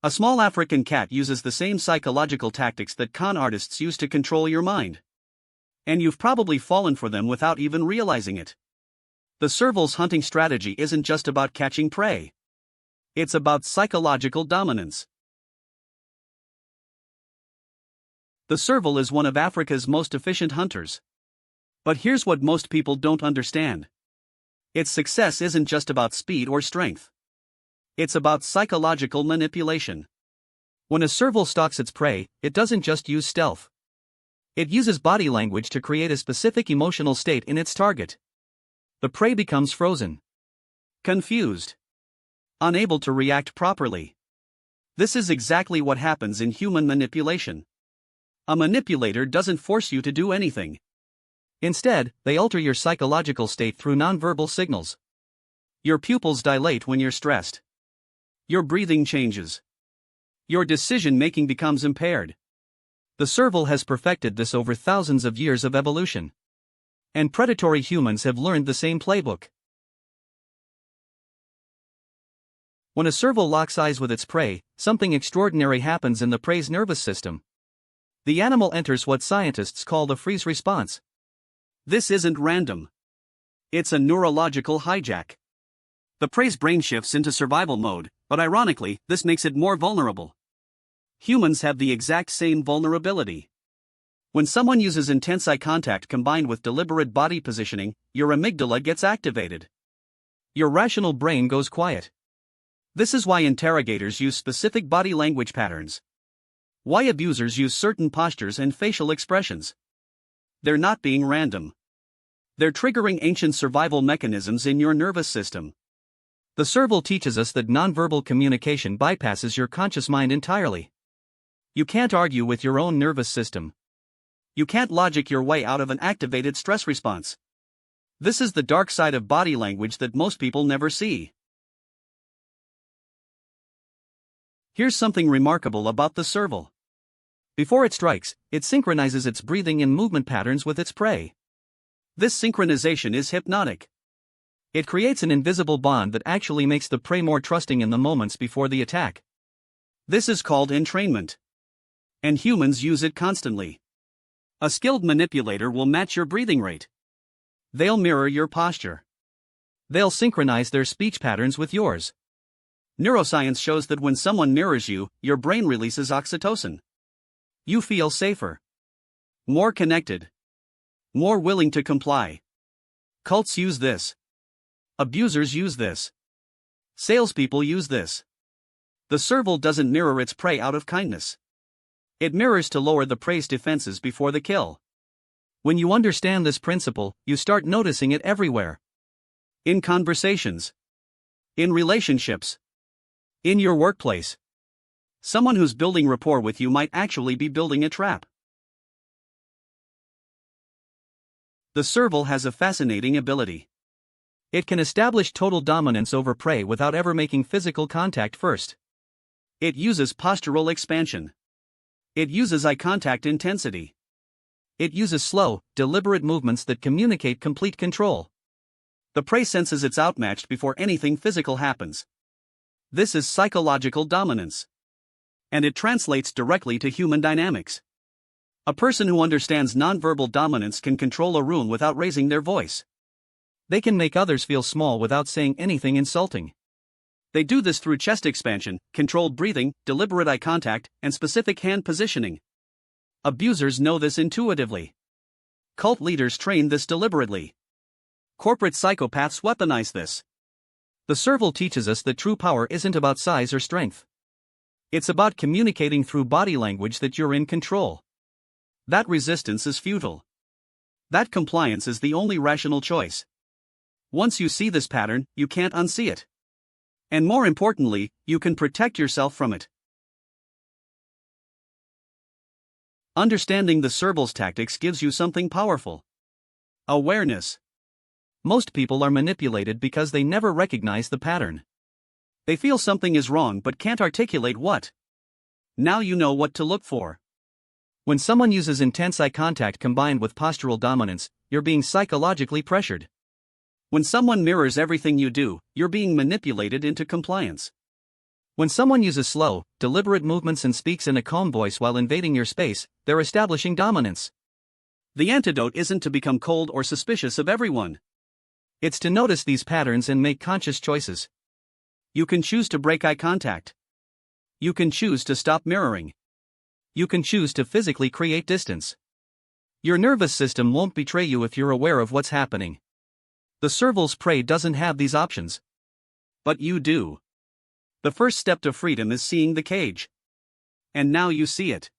A small African cat uses the same psychological tactics that con artists use to control your mind. And you've probably fallen for them without even realizing it. The serval's hunting strategy isn't just about catching prey. It's about psychological dominance. The serval is one of Africa's most efficient hunters. But here's what most people don't understand. Its success isn't just about speed or strength. It's about psychological manipulation. When a serval stalks its prey, it doesn't just use stealth. It uses body language to create a specific emotional state in its target. The prey becomes frozen, confused, unable to react properly. This is exactly what happens in human manipulation. A manipulator doesn't force you to do anything. Instead, they alter your psychological state through nonverbal signals. Your pupils dilate when you're stressed. Your breathing changes. Your decision-making becomes impaired. The serval has perfected this over thousands of years of evolution. And predatory humans have learned the same playbook. When a serval locks eyes with its prey, something extraordinary happens in the prey's nervous system. The animal enters what scientists call the freeze response. This isn't random. It's a neurological hijack. The prey's brain shifts into survival mode, but ironically, this makes it more vulnerable. Humans have the exact same vulnerability. When someone uses intense eye contact combined with deliberate body positioning, your amygdala gets activated. Your rational brain goes quiet. This is why interrogators use specific body language patterns. Why abusers use certain postures and facial expressions. They're not being random. They're triggering ancient survival mechanisms in your nervous system. The serval teaches us that nonverbal communication bypasses your conscious mind entirely. You can't argue with your own nervous system. You can't logic your way out of an activated stress response. This is the dark side of body language that most people never see. Here's something remarkable about the serval. Before it strikes, it synchronizes its breathing and movement patterns with its prey. This synchronization is hypnotic. It creates an invisible bond that actually makes the prey more trusting in the moments before the attack. This is called entrainment. And humans use it constantly. A skilled manipulator will match your breathing rate. They'll mirror your posture. They'll synchronize their speech patterns with yours. Neuroscience shows that when someone mirrors you, your brain releases oxytocin. You feel safer, more connected, more willing to comply. Cults use this. Abusers use this. Salespeople use this. The serval doesn't mirror its prey out of kindness. It mirrors to lower the prey's defenses before the kill. When you understand this principle, you start noticing it everywhere. In conversations. In relationships. In your workplace. Someone who's building rapport with you might actually be building a trap. The serval has a fascinating ability. It can establish total dominance over prey without ever making physical contact first. It uses postural expansion. It uses eye contact intensity. It uses slow, deliberate movements that communicate complete control. The prey senses it's outmatched before anything physical happens. This is psychological dominance. And it translates directly to human dynamics. A person who understands nonverbal dominance can control a room without raising their voice. They can make others feel small without saying anything insulting. They do this through chest expansion, controlled breathing, deliberate eye contact, and specific hand positioning. Abusers know this intuitively. Cult leaders train this deliberately. Corporate psychopaths weaponize this. The serval teaches us that true power isn't about size or strength. It's about communicating through body language that you're in control. That resistance is futile. That compliance is the only rational choice. Once you see this pattern, you can't unsee it. And more importantly, you can protect yourself from it. Understanding the serval's tactics gives you something powerful. Awareness. Most people are manipulated because they never recognize the pattern. They feel something is wrong but can't articulate what. Now you know what to look for. When someone uses intense eye contact combined with postural dominance, you're being psychologically pressured. When someone mirrors everything you do, you're being manipulated into compliance. When someone uses slow, deliberate movements and speaks in a calm voice while invading your space, they're establishing dominance. The antidote isn't to become cold or suspicious of everyone. It's to notice these patterns and make conscious choices. You can choose to break eye contact. You can choose to stop mirroring. You can choose to physically create distance. Your nervous system won't betray you if you're aware of what's happening. The serval's prey doesn't have these options. But you do. The first step to freedom is seeing the cage. And now you see it.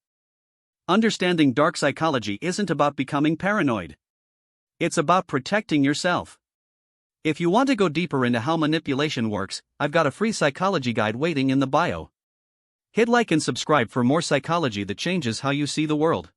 Understanding dark psychology isn't about becoming paranoid. It's about protecting yourself. If you want to go deeper into how manipulation works, I've got a free psychology guide waiting in the bio. Hit like and subscribe for more psychology that changes how you see the world.